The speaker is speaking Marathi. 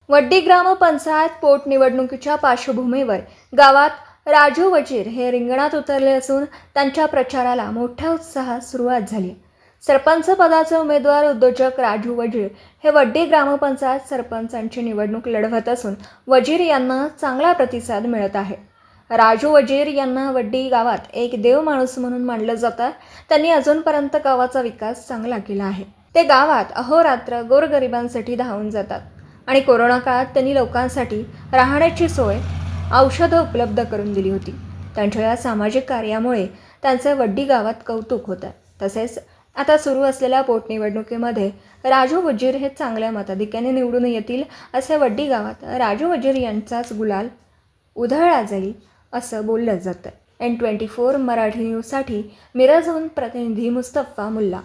वड्डी ग्रामपंचायत पोटनिवडणुकीच्या पार्श्वभूमीवर गावात राजू वजीर हे रिंगणात उतरले असून त्यांच्या प्रचाराला मोठ्या उत्साहात सुरुवात झाली. सरपंच पदाचे उमेदवार उद्योजक राजू वजीर हे वड्डी ग्रामपंचायत सरपंचांची निवडणूक लढवत असून वजीर यांना चांगला प्रतिसाद मिळत आहे. राजू वजीर यांना वड्डी गावात एक देव माणूस म्हणून मानलं जातं. त्यांनी अजूनपर्यंत गावाचा विकास चांगला केला आहे. ते गावात अहोरात्र गोरगरिबांसाठी धावून जातात आणि कोरोना काळात त्यांनी लोकांसाठी राहण्याची सोय, औषधं उपलब्ध करून दिली होती. त्यांच्या या सामाजिक कार्यामुळे त्यांचे वड्डी गावात कौतुक होतं. तसेच आता सुरू असलेल्या पोटनिवडणुकीमध्ये राजू वजीर हे चांगल्या मताधिक्याने निवडून येतील असे वड्डी गावात राजू वजीर यांचाच गुलाल उधळला जाईल असं बोललं जातं. N24 मराठी न्यूजसाठी मिरजहून प्रतिनिधी मुस्तफा मुल्ला.